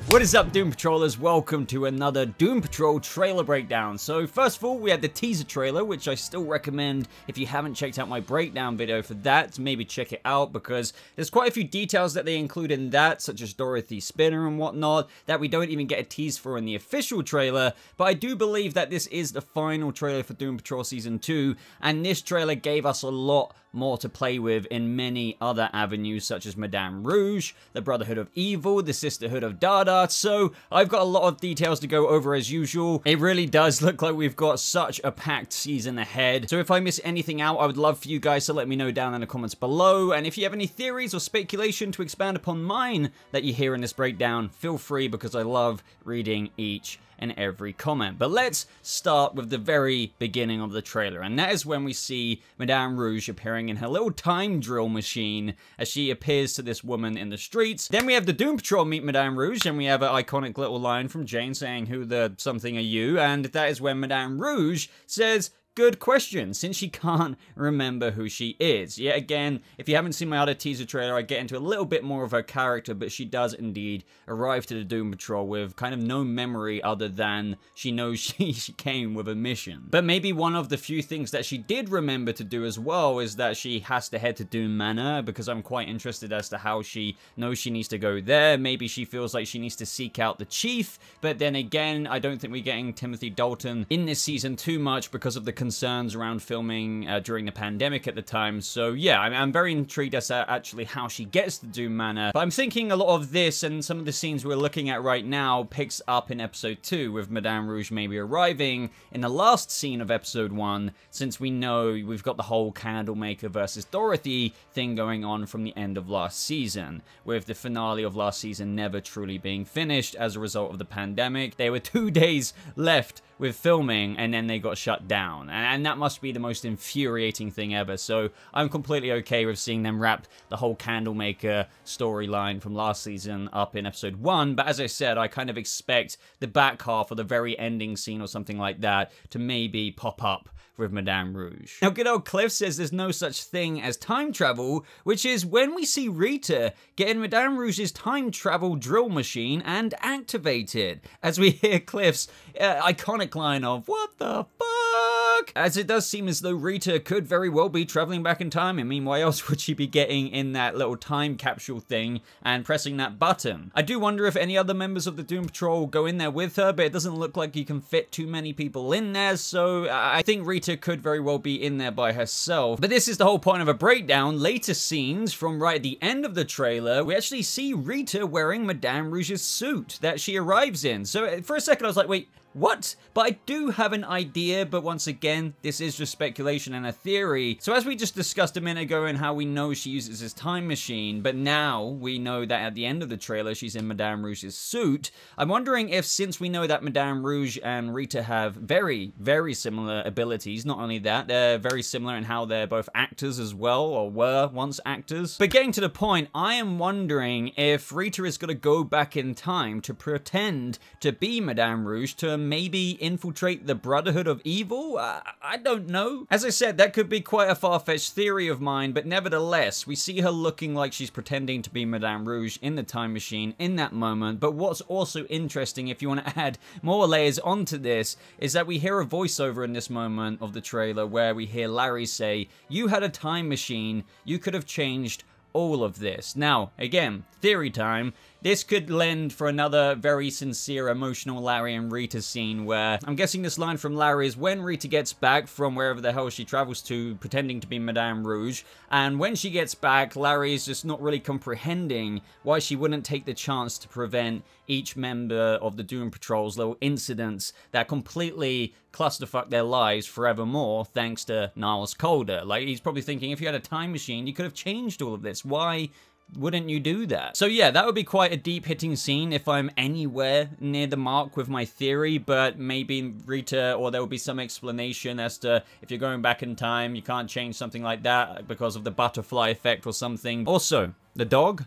What is up, Doom Patrollers? Welcome to another Doom Patrol trailer breakdown. So first of all, we had the teaser trailer, which I still recommend if you haven't checked out my breakdown video for that, to maybe check it out, because there's quite a few details that they include in that, such as Dorothy's spinner and whatnot, that we don't even get a tease for in the official trailer. But I do believe that this is the final trailer for Doom Patrol Season 2, and this trailer gave us a lot more to play with in many other avenues, such as Madame Rouge, the Brotherhood of Evil, the Sisterhood of Dada. So I've got a lot of details to go over as usual. It really does look like we've got such a packed season ahead. So if I miss anything out, I would love for you guys to let me know down in the comments below. And if you have any theories or speculation to expand upon mine that you hear in this breakdown, feel free, because I love reading each and every comment. But let's start with the very beginning of the trailer, and that is when we see Madame Rouge appearing in her little time drill machine as she appears to this woman in the streets. Then we have the Doom Patrol meet Madame Rouge, and we have an iconic little line from Jane saying, "Who the something are you?" And that is when Madame Rouge says, "Good question," since she can't remember who she is. Yet again, if you haven't seen my other teaser trailer, I get into a little bit more of her character, but she does indeed arrive to the Doom Patrol with kind of no memory other than she knows she came with a mission. But maybe one of the few things that she did remember to do as well is that she has to head to Doom Manor, because I'm quite interested as to how she knows she needs to go there. Maybe she feels like she needs to seek out the Chief, but then again, I don't think we're getting Timothy Dalton in this season too much because of the concerns around filming during the pandemic at the time. So yeah, I'm very intrigued as to actually how she gets to Doom Manor. But I'm thinking a lot of this and some of the scenes we're looking at right now picks up in episode 2, with Madame Rouge maybe arriving in the last scene of episode 1, since we know we've got the whole Candlemaker versus Dorothy thing going on from the end of last season, with the finale of last season never truly being finished as a result of the pandemic. There were 2 days left with filming, and then they got shut down, and that must be the most infuriating thing ever. So I'm completely okay with seeing them wrap the whole Candlemaker storyline from last season up in episode 1, but as I said, I kind of expect the back half or the very ending scene or something like that to maybe pop up with Madame Rouge. Now, good old Cliff says there's no such thing as time travel, which is when we see Rita get in Madame Rouge's time travel drill machine and activated, as we hear Cliff's iconic line of, "What the fuck?" As it does seem as though Rita could very well be traveling back in time. I mean, why else would she be getting in that little time capsule thing and pressing that button? I do wonder if any other members of the Doom Patrol go in there with her, but it doesn't look like you can fit too many people in there, so I think Rita could very well be in there by herself. But this is the whole point of a breakdown. Later scenes from right at the end of the trailer, we actually see Rita wearing Madame Rouge's suit that she arrives in. So for a second I was like, wait, what? But I do have an idea, but once again, this is just speculation and a theory. So as we just discussed a minute ago, and how we know she uses this time machine, but now we know that at the end of the trailer, she's in Madame Rouge's suit. I'm wondering if, since we know that Madame Rouge and Rita have very, very similar abilities, not only that, they're very similar in how they're both actors as well, or were once actors. But getting to the point, I am wondering if Rita is going to go back in time to pretend to be Madame Rouge, to maybe infiltrate the Brotherhood of Evil? I don't know. As I said, that could be quite a far-fetched theory of mine, but nevertheless, we see her looking like she's pretending to be Madame Rouge in the time machine in that moment. But what's also interesting, if you want to add more layers onto this, is that we hear a voiceover in this moment of the trailer where we hear Larry say, "You had a time machine, you could have changed all of this." Now, again, theory time. This could lend for another very sincere, emotional Larry and Rita scene, where I'm guessing this line from Larry is when Rita gets back from wherever the hell she travels to, pretending to be Madame Rouge, and when she gets back, Larry is just not really comprehending why she wouldn't take the chance to prevent each member of the Doom Patrol's little incidents that completely clusterfuck their lives forevermore, thanks to Niles Calder. Like, he's probably thinking, if you had a time machine, you could have changed all of this. Why wouldn't you do that? So yeah, that would be quite a deep hitting scene if I'm anywhere near the mark with my theory, but maybe Rita, or there will be some explanation as to if you're going back in time, you can't change something like that because of the butterfly effect or something. Also, the dog?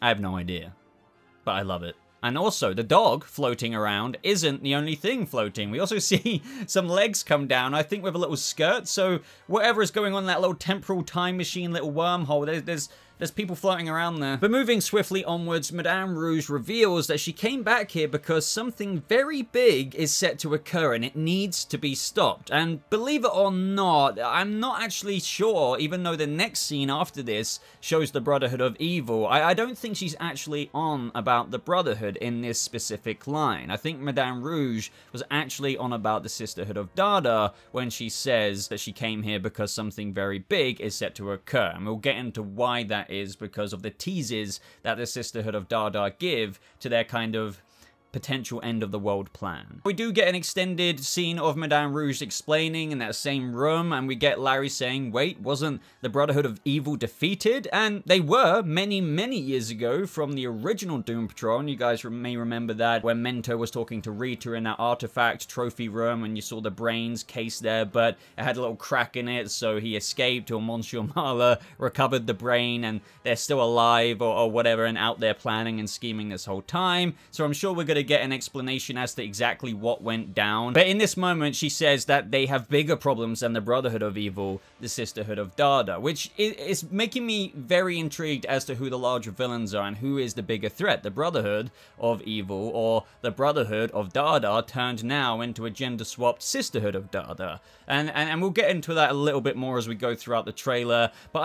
I have no idea, but I love it. And also, the dog floating around isn't the only thing floating. We also see some legs come down, I think with a little skirt. So whatever is going on in that little temporal time machine, little wormhole, there's there's people floating around there. But moving swiftly onwards, Madame Rouge reveals that she came back here because something very big is set to occur and it needs to be stopped. And believe it or not, I'm not actually sure, even though the next scene after this shows the Brotherhood of Evil, I don't think she's actually on about the Brotherhood in this specific line. I think Madame Rouge was actually on about the Sisterhood of Dada when she says that she came here because something very big is set to occur. And we'll get into why that is because of the teases that the Sisterhood of Dada give to their kind of potential end of the world plan. We do get an extended scene of Madame Rouge explaining in that same room, and we get Larry saying, wait, wasn't the Brotherhood of Evil defeated? And they were many years ago from the original Doom Patrol, and you guys may remember that when Mento was talking to Rita in that artifact trophy room and you saw the brains case there, but it had a little crack in it, so he escaped, or Monsieur Marla recovered the brain and they're still alive or whatever and out there planning and scheming this whole time. So I'm sure we're going to get an explanation as to exactly what went down. But in this moment, she says that they have bigger problems than the Brotherhood of Evil, the Sisterhood of Dada, which is making me very intrigued as to who the larger villains are and who is the bigger threat, the Brotherhood of Evil or the Brotherhood of Dada turned now into a gender-swapped Sisterhood of Dada. And we'll get into that a little bit more as we go throughout the trailer. But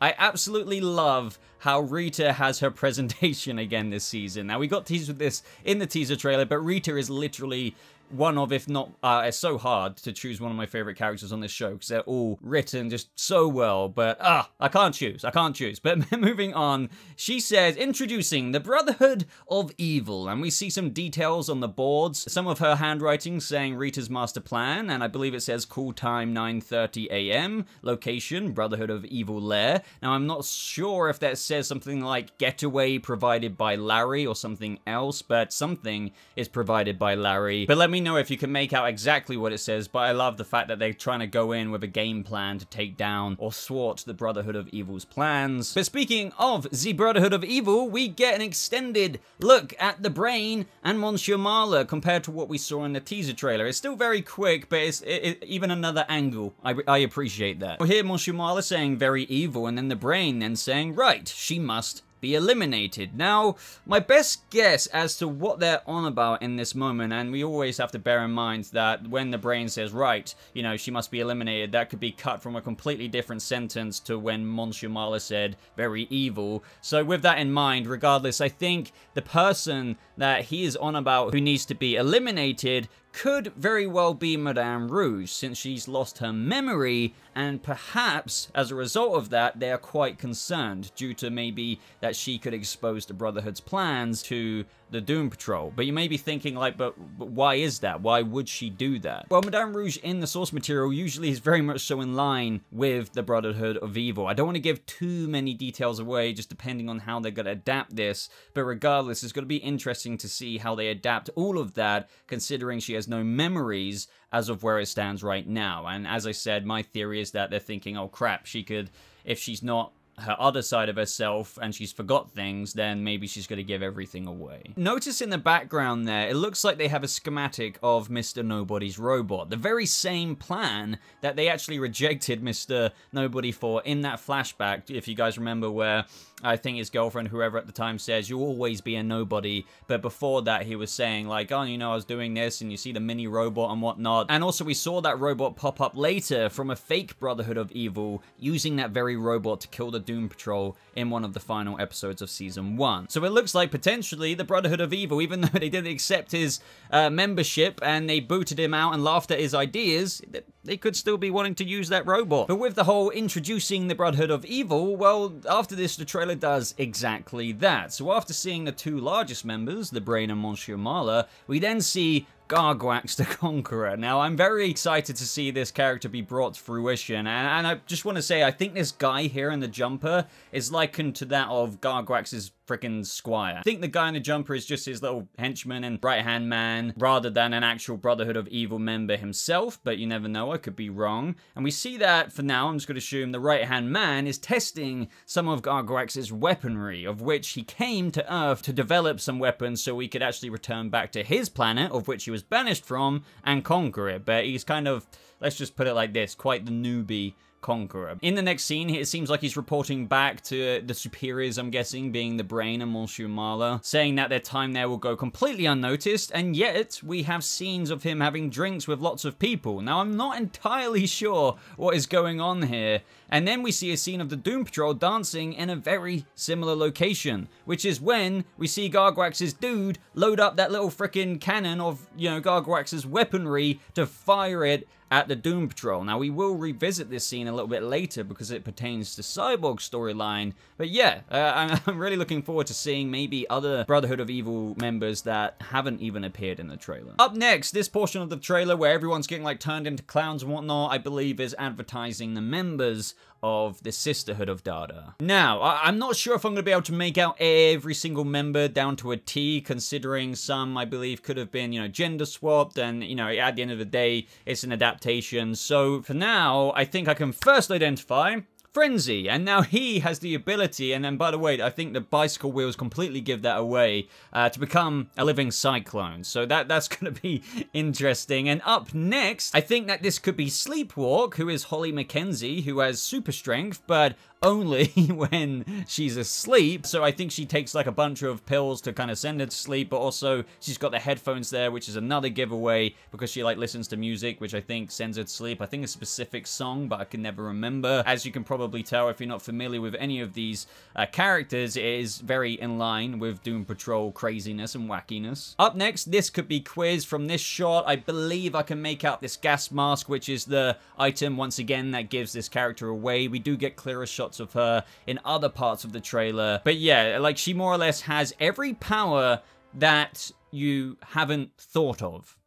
I absolutely love how Rita has her presentation again this season. Now, we got teased with this in the teaser trailer, but Rita is literally one of, if not, it's so hard to choose one of my favorite characters on this show because they're all written just so well, but I can't choose. But moving on, she says, introducing the Brotherhood of Evil, and we see some details on the boards, some of her handwriting saying Rita's master plan, and I believe it says call time 9:30 a.m., location Brotherhood of Evil lair. Now, I'm not sure if that says something like getaway provided by Larry or something else, but something is provided by Larry. But let me know if you can make out exactly what it says, but I love the fact that they're trying to go in with a game plan to take down or thwart the Brotherhood of Evil's plans. But speaking of the Brotherhood of Evil, we get an extended look at the brain and Monsieur Marla compared to what we saw in the teaser trailer. It's still very quick, but it's even another angle. I appreciate that. We'll hear Monsieur Marla saying very evil, and then the brain then saying, right, she must be eliminated. Now, my best guess as to what they're on about in this moment, and we always have to bear in mind that when the brain says, right, you know, she must be eliminated, that could be cut from a completely different sentence to when Monsieur Marla said, very evil. So with that in mind, regardless, I think the person that he is on about who needs to be eliminated could very well be Madame Rouge, since she's lost her memory, and perhaps as a result of that, they are quite concerned due to maybe that she could expose the Brotherhood's plans to the Doom Patrol. But you may be thinking, like, but why is that? Why would she do that? Well, Madame Rouge in the source material usually is very much so in line with the Brotherhood of Evil. I don't want to give too many details away, just depending on how they're going to adapt this, but regardless, it's going to be interesting to see how they adapt all of that, considering she has no memories as of where it stands right now. And as I said, my theory is that they're thinking, oh crap, she could, if she's not her other side of herself and she's forgot things, then maybe she's going to give everything away. Notice in the background there, it looks like they have a schematic of Mr. Nobody's robot. The very same plan that they actually rejected Mr. Nobody for in that flashback, if you guys remember, where I think his girlfriend, whoever at the time, says, you'll always be a nobody. But before that, he was saying, like, oh, you know, I was doing this, and you see the mini robot and whatnot. And also, we saw that robot pop up later from a fake Brotherhood of Evil, using that very robot to kill the Doom Patrol in one of the final episodes of Season 1. So it looks like, potentially, the Brotherhood of Evil, even though they didn't accept his membership, and they booted him out and laughed at his ideas, they could still be wanting to use that robot. But with the whole introducing the Brotherhood of Evil, well, after this, the trailer does exactly that. So after seeing the two largest members, the Brain and Monsieur Marla, we then see Garguax the Conqueror. Now, I'm very excited to see this character be brought to fruition, and I just want to say, I think this guy here in the jumper is likened to that of Garguax's frickin' squire. I think the guy in the jumper is just his little henchman and right-hand man, rather than an actual Brotherhood of Evil member himself, but you never know, I could be wrong. And we see that, for now, I'm just going to assume the right-hand man is testing some of Garguax's weaponry, of which he came to Earth to develop some weapons so he could actually return back to his planet, of which he was banished from, and conquer it. But he's kind of let's just put it like this, quite the newbie Conqueror. In the next scene, it seems like he's reporting back to the superiors, I'm guessing, being the Brain and Monsieur Marla, saying that their time there will go completely unnoticed, and yet we have scenes of him having drinks with lots of people. Now, I'm not entirely sure what is going on here, and then we see a scene of the Doom Patrol dancing in a very similar location, which is when we see Garguax's dude load up that little frickin' cannon of, you know, Garguax's weaponry to fire it at the Doom Patrol. Now, we will revisit this scene a little bit later because it pertains to Cyborg's storyline, but yeah, I'm really looking forward to seeing maybe other Brotherhood of Evil members that haven't even appeared in the trailer. Up next, this portion of the trailer where everyone's getting like turned into clowns and whatnot, I believe is advertising the members of the Sisterhood of Dada. Now, I'm not sure if I'm going to be able to make out every single member down to a T, considering some, I believe, could have been, you know, gender swapped, and, you know, at the end of the day, it's an adaptation. So, for now, I think I can first identify Frenzy, and now he has the ability, and then by the way, I think the bicycle wheels completely give that away, to become a living cyclone. So that's going to be interesting. And up next, I think that this could be Sleepwalk, who is Holly Mackenzie, who has super strength, but only when she's asleep. So I think she takes like a bunch of pills to kind of send her to sleep, but also she's got the headphones there, which is another giveaway because she like listens to music, which I think sends her to sleep. I think a specific song, but I can never remember. As you can probably tell if you're not familiar with any of these characters, it is very in line with Doom Patrol craziness and wackiness. Up next, this could be Quiz. From this shot, I believe I can make out this gas mask, which is the item, once again, that gives this character away. We do get clearer shots of her in other parts of the trailer. But yeah, like she more or less has every power that you haven't thought of,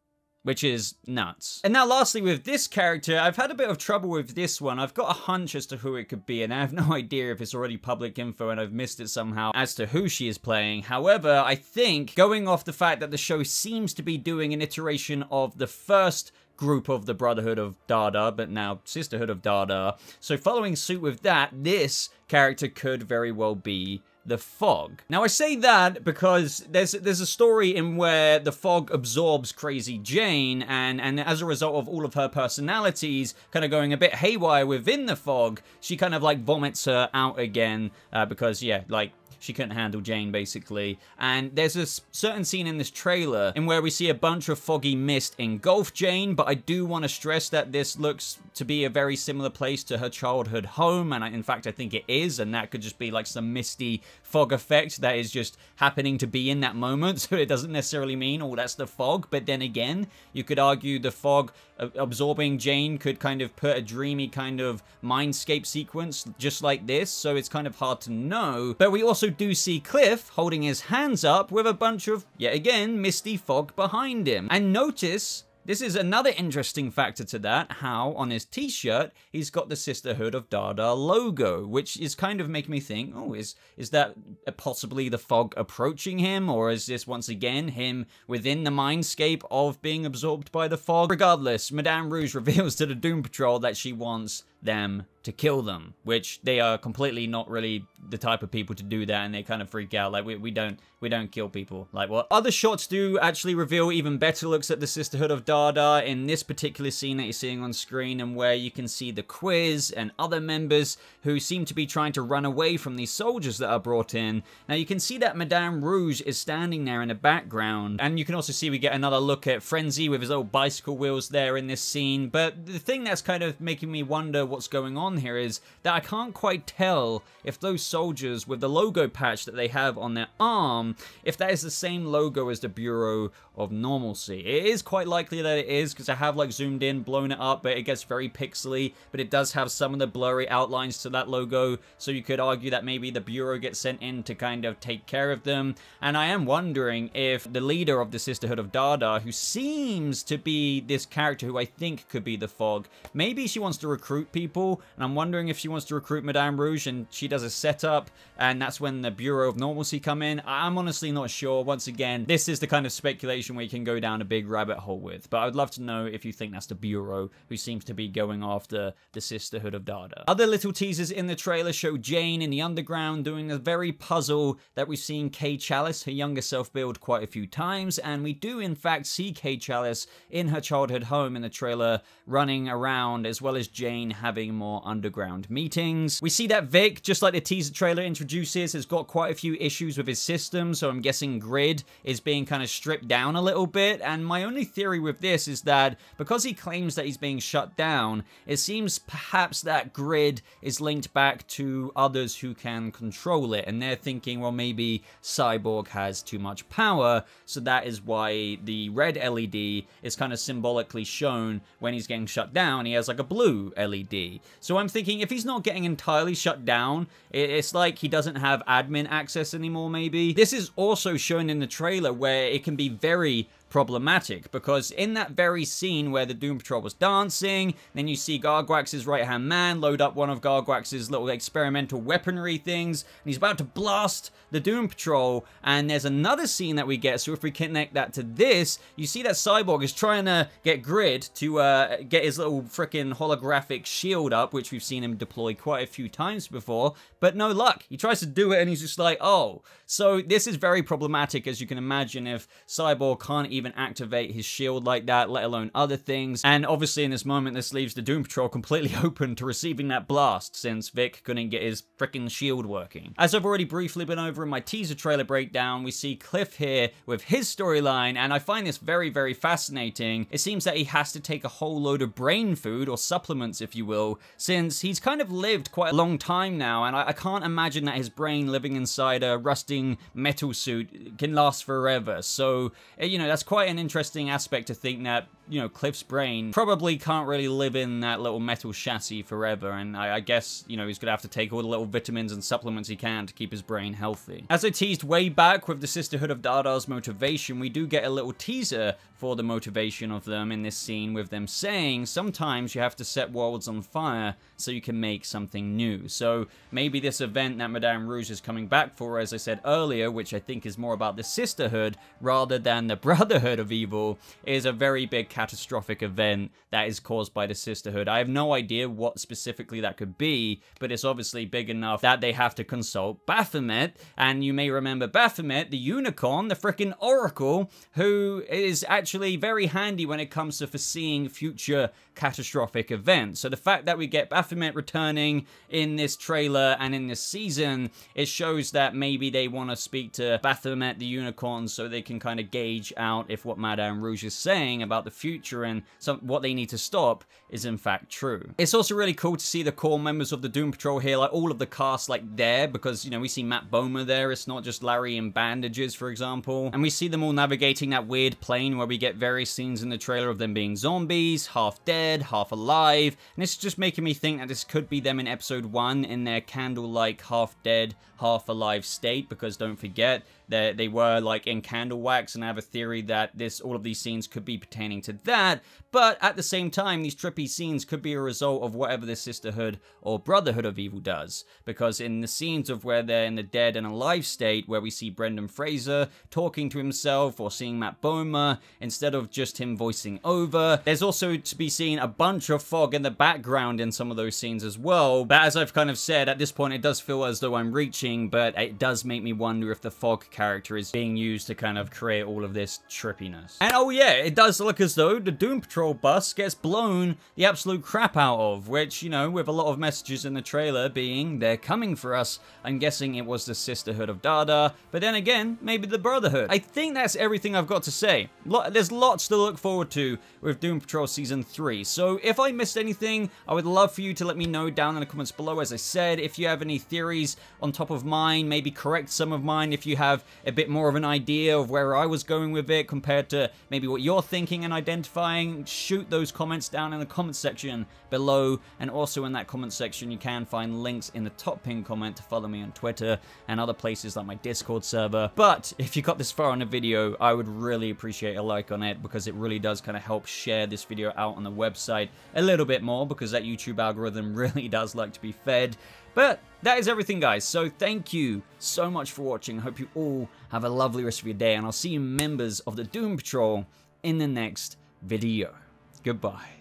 which is nuts. And now lastly with this character, I've had a bit of trouble with this one. I've got a hunch as to who it could be, and I have no idea if it's already public info and I've missed it somehow as to who she is playing. However, I think going off the fact that the show seems to be doing an iteration of the first group of the Brotherhood of Dada, but now Sisterhood of Dada. So following suit with that, this character could very well be the Fog. Now I say that because there's a story in where the Fog absorbs Crazy Jane, and as a result of all of her personalities kind of going a bit haywire within the Fog, she kind of like vomits her out again because yeah, like she couldn't handle Jane, basically. And there's a certain scene in this trailer in where we see a bunch of foggy mist engulf Jane, but I do want to stress that this looks to be a very similar place to her childhood home, and in fact I think it is, and that could just be like some misty fog effect that is just happening to be in that moment, so it doesn't necessarily mean, oh, that's the Fog. But then again, you could argue the Fog absorbing Jane could kind of put a dreamy kind of mindscape sequence just like this, so it's kind of hard to know. But we also do see Cliff holding his hands up with a bunch of, yet again, misty fog behind him. And notice, this is another interesting factor to that, how on his t-shirt he's got the Sisterhood of Dada logo, which is kind of making me think, oh, is that possibly the Fog approaching him, or is this once again him within the mindscape of being absorbed by the Fog? Regardless, Madame Rouge reveals to the Doom Patrol that she wants them to kill them, which they are completely not really the type of people to do that, and they kind of freak out like we don't kill people. Like what? Other shots do actually reveal even better looks at the Sisterhood of Dada in this particular scene that you're seeing on screen, and where you can see the Quiz and other members who seem to be trying to run away from these soldiers that are brought in. Now you can see that Madame Rouge is standing there in the background, and you can also see we get another look at Frenzy with his old bicycle wheels there in this scene. But the thing that's kind of making me wonder what's going on here is that I can't quite tell if those soldiers with the logo patch that they have on their arm, if that is the same logo as the Bureau of Normalcy. It is quite likely that it is, because I have like zoomed in, blown it up, but it gets very pixely, but it does have some of the blurry outlines to that logo, so you could argue that maybe the Bureau gets sent in to kind of take care of them. And I am wondering if the leader of the Sisterhood of Dada, who seems to be this character who I think could be the Fog, maybe she wants to recruit people, and I'm wondering if she wants to recruit Madame Rouge and she does a setup, and that's when the Bureau of Normalcy come in. I'm honestly not sure. Once again, this is the kind of speculation information where you can go down a big rabbit hole with. But I would love to know if you think that's the Bureau who seems to be going after the Sisterhood of Dada. Other little teasers in the trailer show Jane in the underground doing the very puzzle that we've seen Kay Chalice, her younger self, build quite a few times, and we do in fact see Kay Chalice in her childhood home in the trailer running around, as well as Jane having more underground meetings. We see that Vic, just like the teaser trailer introduces, has got quite a few issues with his system, so I'm guessing Grid is being kind of stripped down a little bit, and my only theory with this is that because he claims that he's being shut down, it seems perhaps that Grid is linked back to others who can control it, and they're thinking, well, maybe Cyborg has too much power, so that is why the red LED is kind of symbolically shown when he's getting shut down. He has like a blue LED. So I'm thinking if he's not getting entirely shut down, it's like he doesn't have admin access anymore, maybe. This is also shown in the trailer where it can be very problematic, because in that very scene where the Doom Patrol was dancing, then you see Garguax's right-hand man load up one of Garguax's little experimental weaponry things, and he's about to blast the Doom Patrol, and there's another scene that we get, so if we connect that to this, you see that Cyborg is trying to get Grid to get his little freaking holographic shield up, which we've seen him deploy quite a few times before, but no luck. He tries to do it, and he's just like, oh. So this is very problematic, as you can imagine, if Cyborg can't even activate his shield like that, let alone other things. And obviously in this moment, this leaves the Doom Patrol completely open to receiving that blast, since Vic couldn't get his freaking shield working. As I've already briefly been over in my teaser trailer breakdown, we see Cliff here with his storyline, and I find this very, very fascinating. It seems that he has to take a whole load of brain food, or supplements if you will, since he's kind of lived quite a long time now, and I can't imagine that his brain living inside a rusting metal suit can last forever. So, you know, that's quite an interesting aspect to think that, you know, Cliff's brain probably can't really live in that little metal chassis forever, and I guess, you know, he's gonna have to take all the little vitamins and supplements he can to keep his brain healthy. As I teased way back with the Sisterhood of Dada's motivation, we do get a little teaser for the motivation of them in this scene, with them saying sometimes you have to set worlds on fire so you can make something new. So maybe this event that Madame Rouge is coming back for, as I said earlier, which I think is more about the Sisterhood rather than the Brotherhood of Evil, is a very big catastrophic event that is caused by the Sisterhood. I have no idea what specifically that could be, but it's obviously big enough that they have to consult Baphomet, and you may remember Baphomet, the unicorn, the freaking oracle, who is actually very handy when it comes to foreseeing future catastrophic events. So the fact that we get Baphomet returning in this trailer and in this season, it shows that maybe they want to speak to Baphomet the unicorn so they can kind of gauge out if what Madame Rouge is saying about the future and what they need to stop is in fact true. It's also really cool to see the core members of the Doom Patrol here, like all of the cast like there, because, you know, we see Matt Bomer there, it's not just Larry in bandages, for example, and we see them all navigating that weird plane where we get various scenes in the trailer of them being zombies, half dead, half alive, and it's just making me think that this could be them in episode 1 in their candle-like half dead, half alive state, because don't forget that they were like in candle wax, and I have a theory that all of these scenes could be pertaining to that. But at the same time, these trippy scenes could be a result of whatever the Sisterhood or Brotherhood of Evil does, because in the scenes of where they're in the dead and alive state, where we see Brendan Fraser talking to himself or seeing Matt Bomer instead of just him voicing over, there's also to be seen a bunch of fog in the background in some of those scenes as well. But as I've kind of said, at this point it does feel as though I'm reaching, but it does make me wonder if the fog character is being used to kind of create all of this trippiness. And oh yeah, it does look as though the Doom Patrol bus gets blown the absolute crap out of, which, you know, with a lot of messages in the trailer being they're coming for us, I'm guessing it was the Sisterhood of Dada, but then again, maybe the Brotherhood. I think that's everything I've got to say. There's lots to look forward to with Doom Patrol Season 3, so if I missed anything, I would love for you to let me know down in the comments below. As I said, if you have any theories on top of mine, maybe correct some of mine if you have a bit more of an idea of where I was going with it compared to maybe what you're thinking and identifying, shoot those comments down in the comment section below. And also in that comment section you can find links in the top pinned comment to follow me on Twitter and other places like my Discord server. But if you got this far on the video, I would really appreciate a like on it, because it really does kind of help share this video out on the web website a little bit more, because that YouTube algorithm really does like to be fed. But that is everything, guys. So thank you so much for watching. I hope you all have a lovely rest of your day, and I'll see you members of the Doom Patrol in the next video. Goodbye.